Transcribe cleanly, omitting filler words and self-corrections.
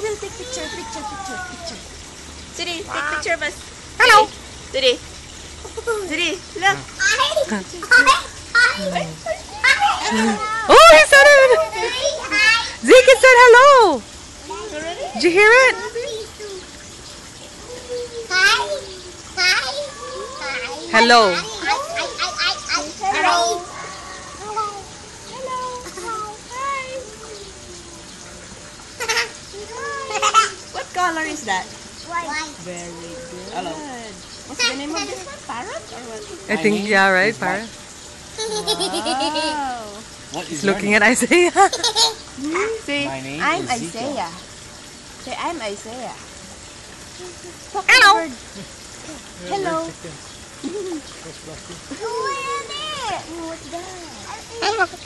will take picture. Siri, take picture of us. Hello. Siri, look. Oh, he said it. Zeke said hello. Did you hear it? Hello. Hello. What color is that? White. Very good. Hello. What's the name of this one? Parrot or what? I think, yeah, right, Para? Wow. What is He's looking at Isaiah. Say, My name I'm is Ezekiel. Isaiah. Say, I'm Isaiah. Hello. Hello. What's that? What's that?